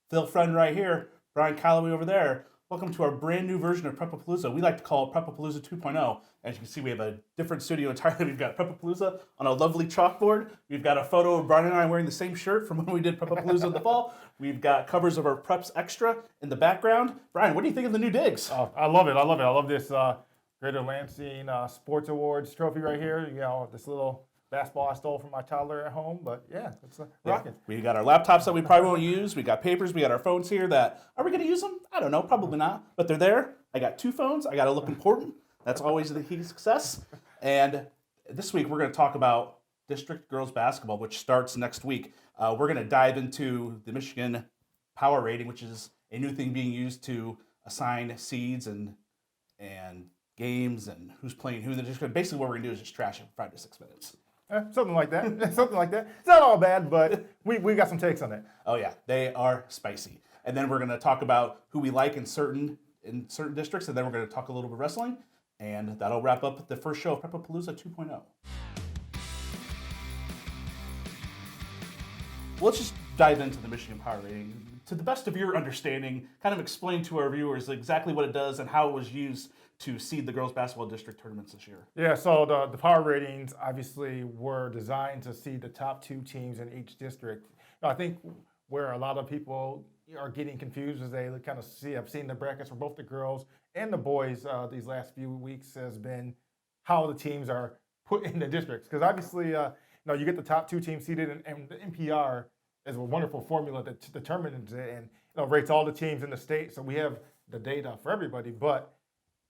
Phil Friend right here, Brian Calloway over there. Welcome to our brand new version of Prepapalooza. We like to call it Prepapalooza 2.0. As you can see, we have a different studio entirely. We've got Prepapalooza on a lovely chalkboard. We've got a photo of Brian and I wearing the same shirt from when we did Prepapalooza in the fall. We've got covers of our Preps Extra in the background. Brian, what do you think of the new digs? Oh, I love it. I love this Greater Lansing Sports Awards trophy right here. You know, this little basketball I stole from my toddler at home. But yeah, it's rocking. We got our laptops that we probably won't use. We got papers. We got our phones here that, are we going to use them? I don't know. Probably not. But they're there. I got two phones. I got to look important. That's always the key to success. And this week we're going to talk about district girls basketball, which starts next week. We're going to dive into the Michigan Power Rating, which is a new thing being used to assign seeds and games and who's playing who in the district. Basically, what we're going to do is just trash it for 5 to 6 minutes. Something like that. Something like that. It's not all bad, but we got some takes on it. Oh yeah, they are spicy. And then we're going to talk about who we like in certain districts, and then we're going to talk a little bit of wrestling, and that'll wrap up the first show of Prepapalooza 2.0. Well, let's just dive into the Michigan Power Rating. To the best of your understanding, kind of explain to our viewers exactly what it does and how it was used to seed the girls basketball district tournaments this year. Yeah, so the power ratings obviously were designed to seed the top 2 teams in each district. I think where a lot of people are getting confused as they kind of have seen the brackets for both the girls and the boys these last few weeks has been how the teams are put in the districts. Because obviously, you get the top 2 teams seeded, and the NPR is a wonderful formula that determines it and rates all the teams in the state. So we have the data for everybody, but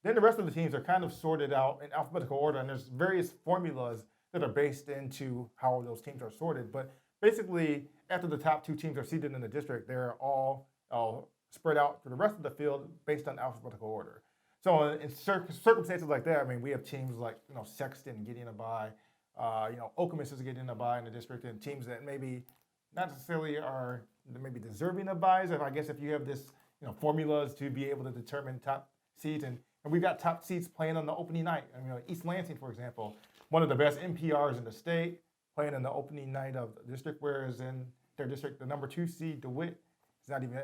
then the rest of the teams are kind of sorted out in alphabetical order, and there's various formulas that are based into how those teams are sorted. But basically, after the top 2 teams are seeded in the district, they're all spread out to the rest of the field based on alphabetical order. So in circumstances like that, I mean, we have teams like Sexton getting a bye, Okemos is getting a bye in the district, and teams that maybe not necessarily are maybe deserving of byes. I guess if you have this formulas to be able to determine top seeds, and we've got top seeds playing on the opening night. I mean, East Lansing, for example, one of the best NPRs in the state, playing in the opening night of the district, whereas in their district, the number 2 seed, DeWitt, is not even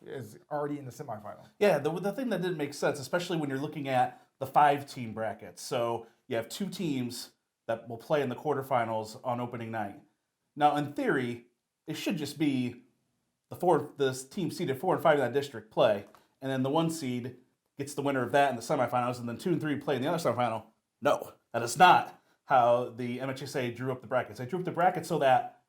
is already in the semifinal. Yeah, the thing that didn't make sense, especially when you're looking at the 5-team brackets. So you have 2 teams that will play in the quarterfinals on opening night. Now, in theory, it should just be the team seeded 4 and 5 in that district play, and then the 1 seed gets the winner of that in the semifinals, and then 2 and 3 play in the other semifinal. No, that is not how the MHSAA drew up the brackets. They drew up the brackets so that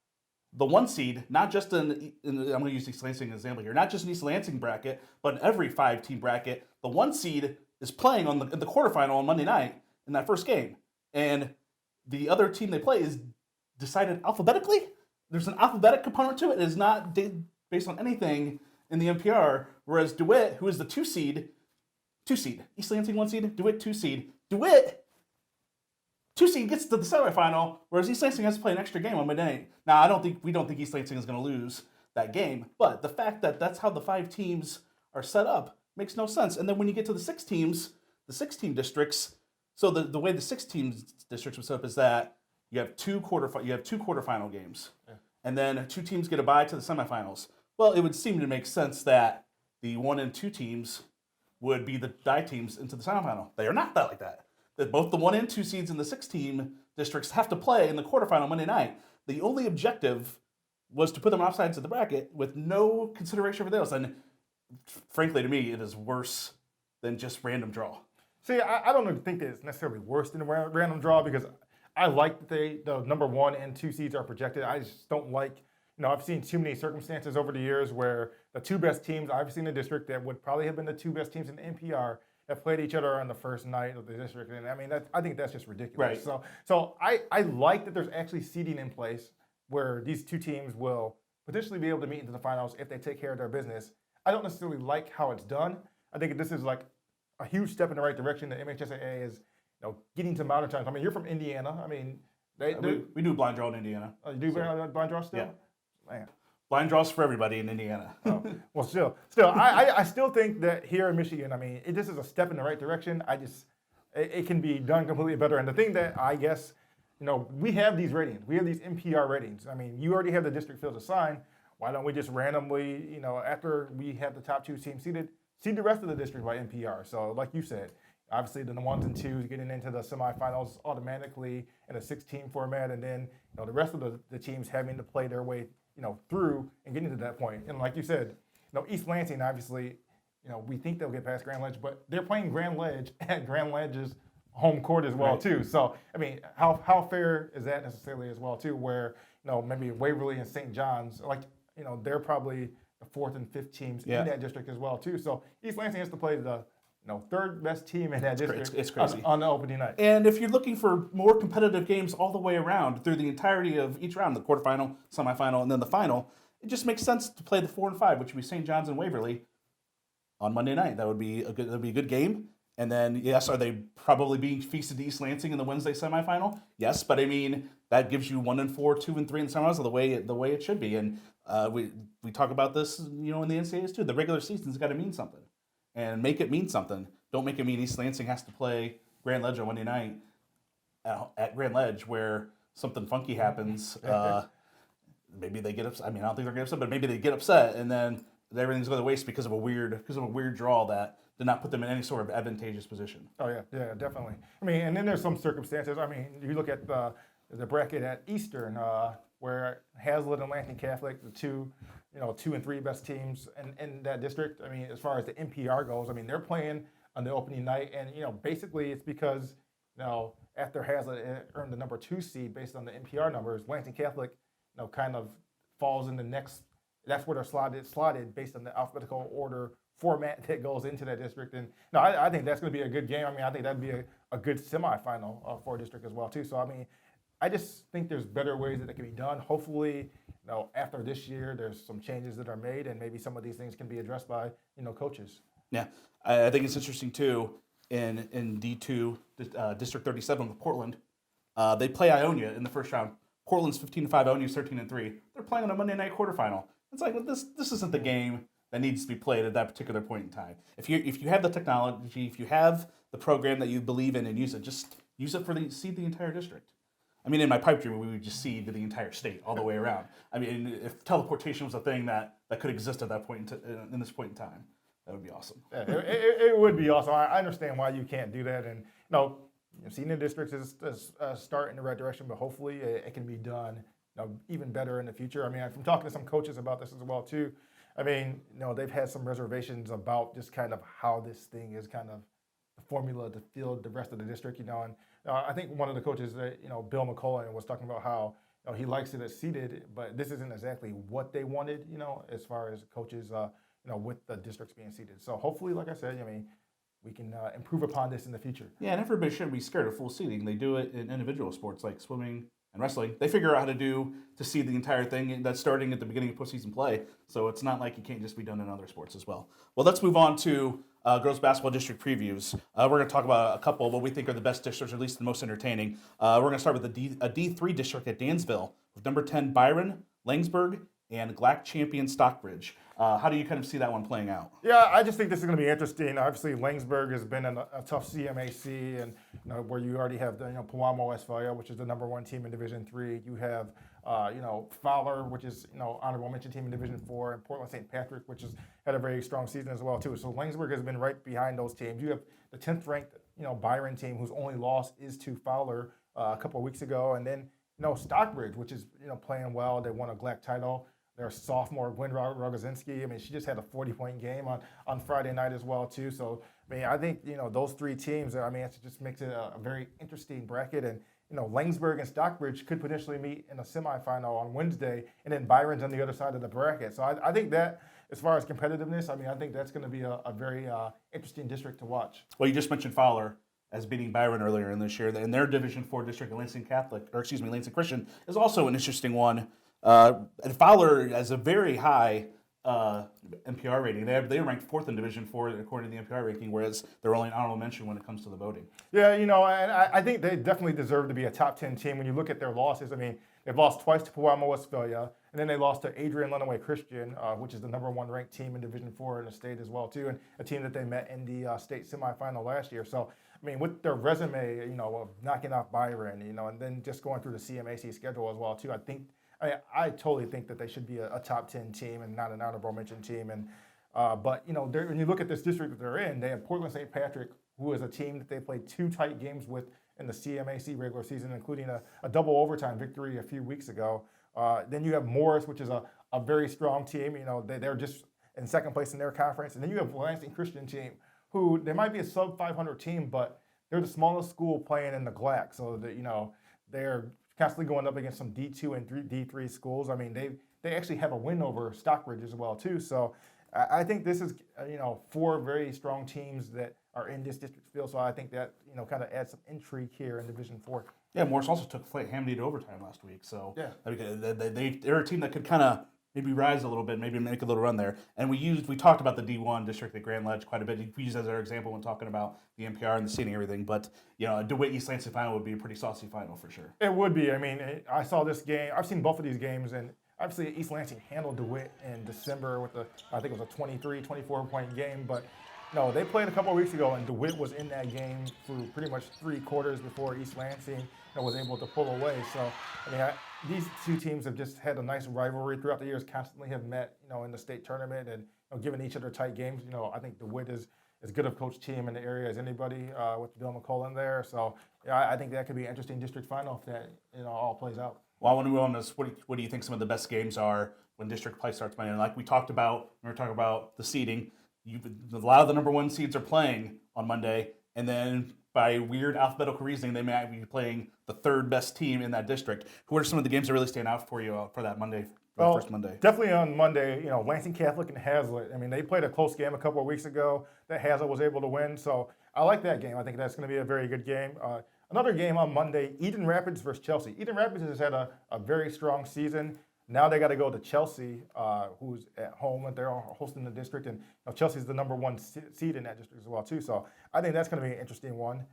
the 1 seed, not just I'm going to use East Lansing as an example here, not just an East Lansing bracket, but in every 5-team bracket, the 1 seed is playing in the quarterfinal on Monday night in that first game. And the other team they play is decided alphabetically. There's an alphabetic component to it. It is not based on anything in the NPR, whereas DeWitt, who is the 2 seed, East Lansing 1 seed, DeWitt 2 seed. DeWitt 2 seed gets to the semifinal, whereas East Lansing has to play an extra game on Monday night. Now, we don't think East Lansing is going to lose that game, but the fact that that's how the 5 teams are set up makes no sense. And then when you get to the 6 teams, the 6-team districts, so the way the 6-team districts was set up is that you have two quarterfinal games, and then 2 teams get a bye to the semifinals. Well, it would seem to make sense that the 1 and 2 teams would be the die teams into the semifinal. They are not that like that. That both the 1 and 2 seeds in the 6-team districts have to play in the quarterfinal Monday night. The only objective was to put them off sides of the bracket with no consideration for those. And frankly, to me, it is worse than just random draw. See, I don't think that it's necessarily worse than a random draw, because I like that the number 1 and 2 seeds are projected. I just don't like, I've seen too many circumstances over the years where the 2 best teams I've seen in the district that would probably have been the 2 best teams in the NPR have played each other on the first night of the district. And I mean, I think that's just ridiculous. Right. So I like that there's actually seeding in place where these 2 teams will potentially be able to meet into the finals if they take care of their business. I don't necessarily like how it's done. I think this is like a huge step in the right direction that MHSAA is getting to modern times. I mean, you're from Indiana. I mean, we do blind draw in Indiana. You do blind draw still? Yeah. Man. Blind draws for everybody in Indiana. Oh. Well, still, I still think that here in Michigan, I mean, this is a step in the right direction. It can be done completely better. And the thing that I guess, we have these ratings. We have these NPR ratings. I mean, you already have the district field assigned. why don't we just randomly, after we have the top 2 teams seeded, seed the rest of the district by NPR? So like you said, obviously the 1s and 2s getting into the semifinals automatically in a 16 format, and then the rest of the teams having to play their way through and getting to that point. And like you said, East Lansing, obviously, we think they'll get past Grand Ledge, but they're playing Grand Ledge at Grand Ledge's home court as well, too. So, I mean, how fair is that necessarily as well, too, where, maybe Waverly and St. John's, they're probably the 4th and 5th teams in that district as well, too. So East Lansing has to play the third best team in that district. It's crazy. On the opening night. And if you're looking for more competitive games all the way around through the entirety of each round, the quarterfinal, semifinal, and then the final, it just makes sense to play the 4 and 5, which would be St. John's and Waverly, on Monday night. That would be a good game. And then, yes, are they probably being feasted to East Lansing in the Wednesday semifinal? Yes, but I mean that gives you 1 and 4, 2 and 3 in the semifinals the way it should be. And we talk about this, in the NCAAs too. The regular season's got to mean something, and make it mean something. Don't make it mean East Lansing has to play Grand Ledge on Monday night at Grand Ledge where something funky happens. Maybe they get upset. I mean, I don't think they're going to get upset, but maybe they get upset, and then everything's going to waste because of a weird draw that did not put them in any sort of advantageous position. Oh yeah, definitely. I mean, and then there's some circumstances. I mean, you look at the bracket at Eastern, where Hazlitt and Lansing Catholic, the 2 and 3 best teams in that district. I mean, as far as the NPR goes, I mean, they're playing on the opening night, and basically it's because after Hazlitt earned the number 2 seed based on the NPR numbers, Lansing Catholic kind of falls in the next. That's where they're slotted based on the alphabetical order format that goes into that district. And I think that's going to be a good game. I mean, I think that'd be a good semifinal for a district as well too. So I mean, I just think there's better ways that can be done. Hopefully, after this year, there's some changes that are made, and maybe some of these things can be addressed by coaches. Yeah, I think it's interesting too. In D2, District 37 with Portland, they play Ionia in the first round. Portland's 15-5, Ionia's 13-3. They're playing on a Monday night quarterfinal. It's like, well, this isn't the game that needs to be played at that particular point in time. If you have the technology, if you have the program that you believe in and use it, just use it seed the entire district. I mean, in my pipe dream, we would just seed the entire state all the way around. I mean, if teleportation was a thing that could exist at that point in this point in time, that would be awesome. Yeah, it would be awesome. I understand why you can't do that, and seeding the districts is a start in the right direction, but hopefully it can be done even better in the future. I mean, I'm talking to some coaches about this as well too. I mean, they've had some reservations about just kind of how this thing is kind of the formula to field the rest of the district, and I think one of the coaches, Bill McCullough, was talking about how he likes it as seeded, but this isn't exactly what they wanted, as far as coaches, with the districts being seeded. So hopefully, like I said, I mean, we can improve upon this in the future. Yeah, and everybody shouldn't be scared of full seeding. They do it in individual sports like swimming and wrestling. They figure out how to seed the entire thing. That's starting at the beginning of postseason play. So it's not like it can't just be done in other sports as well. Well, let's move on to girls basketball district previews. We're going to talk about a couple of what we think are the best districts, or at least the most entertaining. We're going to start with a D3 district at Dansville with number 10 BYRON, Langsburg, and GLAC champion Stockbridge. How do you kind of see that one playing out? Yeah, I just think this is going to be interesting. Obviously, Langsburg has been in a tough CMAC, and where you already have the Pewamo Westphalia, which is the number 1 team in Division III. You have Fowler, which is honorable mention team in Division IV, and Portland St. Patrick, which has had a very strong season as well too. So Langsburg has been right behind those teams. You have the 10th ranked BYRON team, whose only loss is to Fowler a couple of weeks ago, and then Stockbridge, which is playing well. They won a GLAC title. Their sophomore Gwen Rogozinski, I mean, she just had a 40-point game on Friday night as well too. So I mean, I think those 3 teams. I mean, it just makes it a very interesting bracket. And Langsburg and Stockbridge could potentially meet in a semifinal on Wednesday, and then BYRON's on the other side of the bracket. So I think that, as far as competitiveness, I mean, I think that's going to be a very interesting district to watch. Well, you just mentioned Fowler as beating BYRON earlier in this year, and their Division IV district, Lansing Lansing Christian, is also an interesting one. And Fowler has a very high NPR rating. They ranked 4th in Division IV according to the NPR ranking, whereas they're only an honorable mention when it comes to the voting. Yeah, and I think they definitely deserve to be a top 10 team. When you look at their losses, I mean, they've lost twice to Pewamo Westphalia, and then they lost to Adrian Lenawee Christian, which is the number 1 ranked team in Division IV in the state as well too, and a team that they met in the state semifinal last year. So I mean, with their resume, of knocking off BYRON, and then just going through the CMAC schedule as well too, I I totally think that they should be a top 10 team and not an honorable mention team. And but when you look at this district that they're in, they have Portland St. Patrick, who is a team that they played 2 tight games with in the CMAC regular season, including a double overtime victory a few weeks ago. Then you have Morris, which is a very strong team. They're just in second place in their conference. And then you have Lansing Christian team, who they might be a sub 500 team, but they're the smallest school playing in the GLAC. So that they're constantly going up against some D2 and D3 schools. I mean, they actually have a win over Stockbridge as well too. So I think this is 4 very strong teams that are in this district field. So I think that kind of adds some intrigue here in Division 4. Yeah, Morris also took Hamdy to overtime last week. So yeah, they're a team that could kind of maybe rise a little bit, maybe make a little run there. And we talked about the D1 district at Grand Ledge quite a bit. We used as our example when talking about the NPR and the seating and everything. But a DeWitt East Lansing final would be a pretty saucy final for sure. It would be. I mean, I saw this game. I've seen both of these games, and obviously East Lansing handled DeWitt in December with I think it was a 23, 24-point game. But no, they played a couple of weeks ago, and DeWitt was in that game for pretty much 3 quarters before East Lansing was able to pull away. So, I mean, these 2 teams have just had a nice rivalry throughout the years, constantly have met, in the state tournament and given each other tight games. I think DeWitt is as good of a coach team in the area as anybody with Bill McCullen there. So, I think that could be an interesting district final if that all plays out. Well, I want to move on to this. What do you think some of the best games are when district play starts Monday? And like we talked about, when we were talking about the seeding, a lot of the number 1 seeds are playing on Monday, and then by weird alphabetical reasoning, they might be playing the 3rd best team in that district. Who are some of the games that really stand out for you for that Monday, first Monday? Definitely on Monday, Lansing Catholic and Hazlitt. I mean, they played a close game a couple of weeks ago that Hazlitt was able to win, so I like that game. I think that's going to be a very good game. Another game on Monday, Eden Rapids versus Chelsea. Eden Rapids has had a very strong season. Now they got to go to Chelsea, who's at home, and they're hosting the district. And Chelsea's the number 1 seed in that district as well, too. So I think that's going to be an interesting one.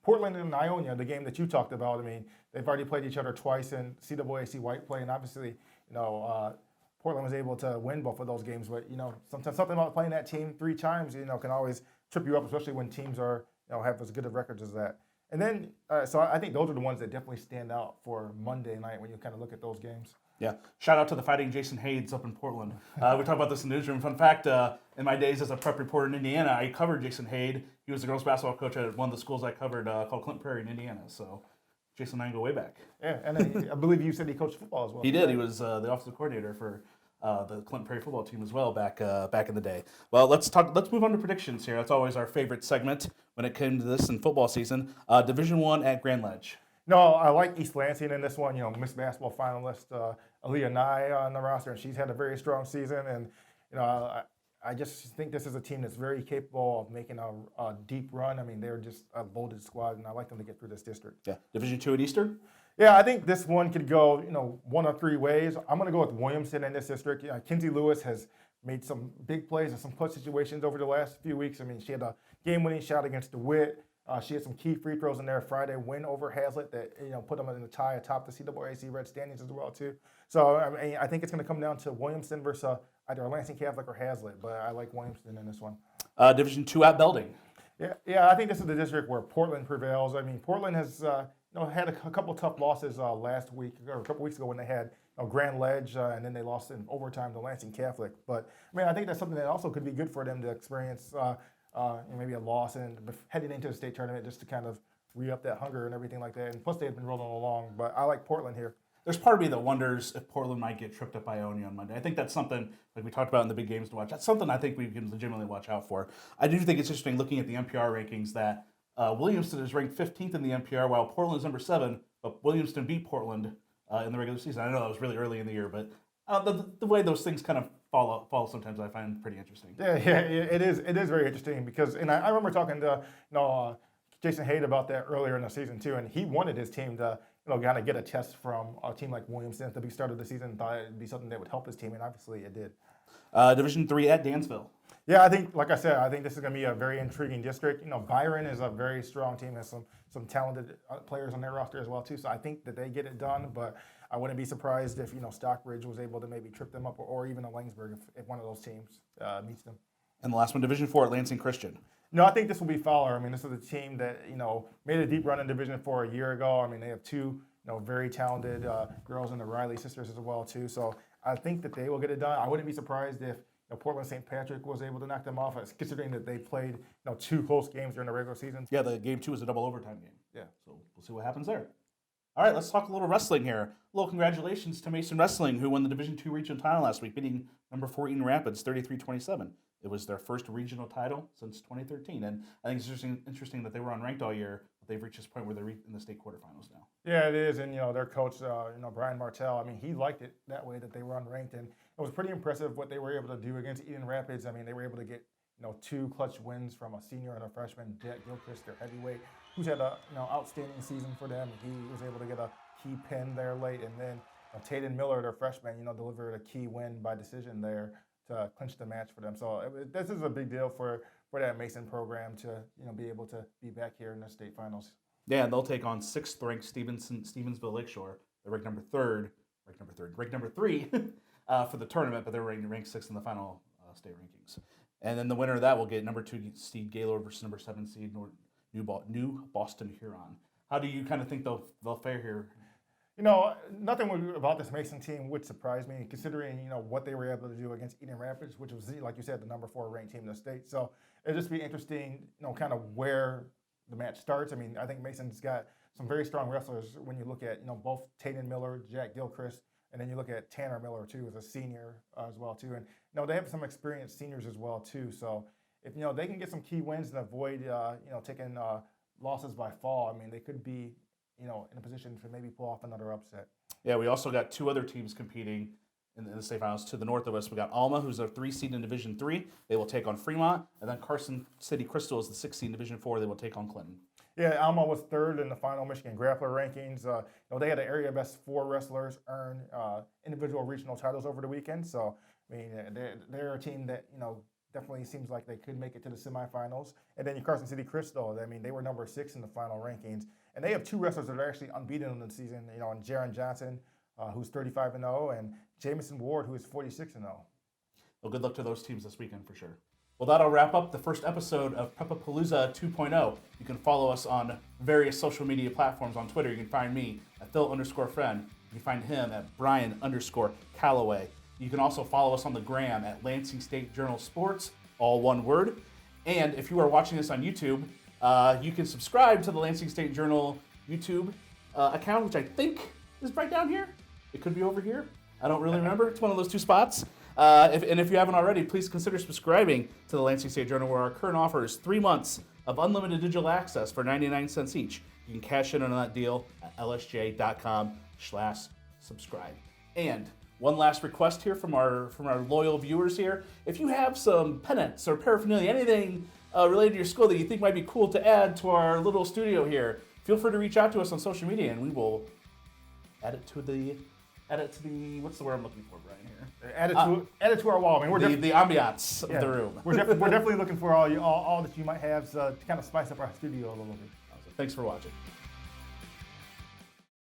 Portland and Ionia, the game that you talked about, I mean, they've already played each other twice in CWAC white play. And obviously, Portland was able to win both of those games. But, sometimes something about playing that team 3 times, can always trip you up, especially when teams are, have as good of records as that. And then, so I think those are the ones that definitely stand out for Monday night when you kind of look at those games. Yeah. Shout out to the Fighting Jason Hayes up in Portland. We talked about this in the newsroom. Fun fact, in my days as a prep reporter in Indiana, I covered Jason Hayes. He was the girls basketball coach at one of the schools I covered called Clinton Prairie in Indiana. So Jason and I go way back. Yeah, and I believe you said he coached football as well. He did. He was the offensive coordinator for the Clinton Prairie football team as well back in the day. Well, let's move on to predictions here. That's always our favorite segment when it came to this in football season. Division I at Grand Ledge. No, I like East Lansing in this one. Miss Basketball finalist Aaliyah Nye on the roster, and she's had a very strong season. And I just think this is a team that's very capable of making a deep run. I mean, they're just a loaded squad, and I like them to get through this district. Yeah, Division II at Eastern. Yeah, I think this one could go 1 of 3 ways. I'm going to go with Williamston in this district. Kinsey Lewis has made some big plays in some clutch situations over the last few weeks. I mean, she had a game-winning shot against DeWitt. She had some key free throws in there Friday, win over Hazlitt that put them in the tie atop the CWAC red standings as well too. So I think it's going to come down to Williamston versus either Lansing Catholic or Hazlitt, but I like Williamston in this one. Division II at Belding. Yeah, I think this is the district where Portland prevails. I mean, Portland has had a couple tough losses last week or a couple weeks ago when they had Grand Ledge, and then they lost in overtime to Lansing Catholic. But I mean, I think that's something that also could be good for them to experience. Maybe a loss and heading into the state tournament just to kind of re-up that hunger and everything like that. And plus, they had been rolling along. But I like Portland here. There's part of me that wonders if Portland might get tripped up by Ionia on Monday. I think that's something, like we talked about in the big games to watch, that's something I think we can legitimately watch out for. I do think it's interesting looking at the NPR rankings that Williamston is ranked 15th in the NPR while Portland's number 7, but Williamston beat Portland in the regular season. I know that was really early in the year, but the way those things kind of fall sometimes I find pretty interesting. Yeah, it is very interesting because, and I remember talking to Jason Hayes about that earlier in the season too, and he wanted his team to kind of get a test from a team like Williamston at the start of the season and thought it'd be something that would help his team, and obviously it did. Division III at Dansville. Yeah, I think, like I said, I think this is going to be a very intriguing district. BYRON is a very strong team, has some talented players on their roster as well too. So I think that they get it done, but I wouldn't be surprised if Stockbridge was able to maybe trip them up, or even a Langsburg if one of those teams meets them. And the last one, Division IV at Lansing Christian. No, I think this will be Fowler. I mean, this is a team that made a deep run in Division IV a year ago. I mean, they have 2 very talented girls in the Riley sisters as well too. So I think that they will get it done. I wouldn't be surprised if Portland St. Patrick was able to knock them off, considering that they played 2 close games during the regular season. Yeah, the game 2 is a double overtime game. Yeah. So we'll see what happens there. All right, let's talk a little wrestling here. A little congratulations to Mason Wrestling, who won the Division II regional title last week, beating number 4 Eaton Rapids 33-27. It was their first regional title since 2013, and I think it's interesting that they were unranked all year, but they've reached this point where they're in the state quarterfinals now. Yeah, it is, and their coach, Brian Martell. I mean, he liked it that way that they were unranked, and it was pretty impressive what they were able to do against Eaton Rapids. I mean, they were able to get 2 clutch wins from a senior and a freshman, Jack Gilchrist, their heavyweight, who's had a outstanding season for them. He was able to get a key pin there late, and then Taden Miller, their freshman, delivered a key win by decision there to clinch the match for them. So this is a big deal for that Mason program to be able to be back here in the state finals. Yeah, and they'll take on 6th ranked Stevensville Lakeshore. They're ranked number 3 for the tournament, but they're ranked 6th in the final state rankings. And then the winner of that will get number 2 seed Gaylord versus number 7 seed New Boston Huron. How do you kind of think they'll fare here? Nothing about this Mason team would surprise me, considering what they were able to do against Eaton Rapids, which was, like you said, the number 4 ranked team in the state. So it'll just be interesting, kind of where the match starts. I mean, I think Mason's got some very strong wrestlers when you look at both Taden Miller, Jack Gilchrist, and then you look at Tanner Miller too, as a senior as well too. And they have some experienced seniors as well too. So if they can get some key wins and avoid taking losses by fall, I mean, they could be in a position to maybe pull off another upset. Yeah, we also got 2 other teams competing in the state finals. To the north of us, we got Alma, who's a 3 seed in Division III. They will take on Fremont, and then Carson City Crystal is the 6 seed in Division IV. They will take on Clinton. Yeah, Alma was 3rd in the final Michigan Grappler rankings. They had an area best 4 wrestlers earn individual regional titles over the weekend. So I mean, they're a team that definitely seems like they could make it to the semifinals. And then Carson City Crystal, I mean, they were number 6 in the final rankings. And they have 2 wrestlers that are actually unbeaten in the season, and Jaron Johnson, who's 35-0, and Jamison Ward, who is 46-0. Well, good luck to those teams this weekend for sure. Well, that'll wrap up the first episode of Prepapalooza 2.0. You can follow us on various social media platforms. On Twitter, you can find me at Phil_friend. You can find him at Brian_Calloway. You can also follow us on the gram at Lansing State Journal Sports, all one word. And if you are watching this on YouTube, you can subscribe to the Lansing State Journal YouTube account, which I think is right down here. It could be over here. I don't really remember. It's one of those 2 spots. If you haven't already, please consider subscribing to the Lansing State Journal, where our current offer is 3 months of unlimited digital access for 99 cents each. You can cash in on that deal at lsj.com/subscribe. And one last request here from our loyal viewers here. If you have some pennants or paraphernalia, anything related to your school that you think might be cool to add to our little studio here, feel free to reach out to us on social media, and we will add it to the what's the word I'm looking for, Brian, here? Add it to our wall. I mean, the ambiance of the room. We're definitely looking for all that you might have to kind of spice up our studio a little bit. Thanks for watching.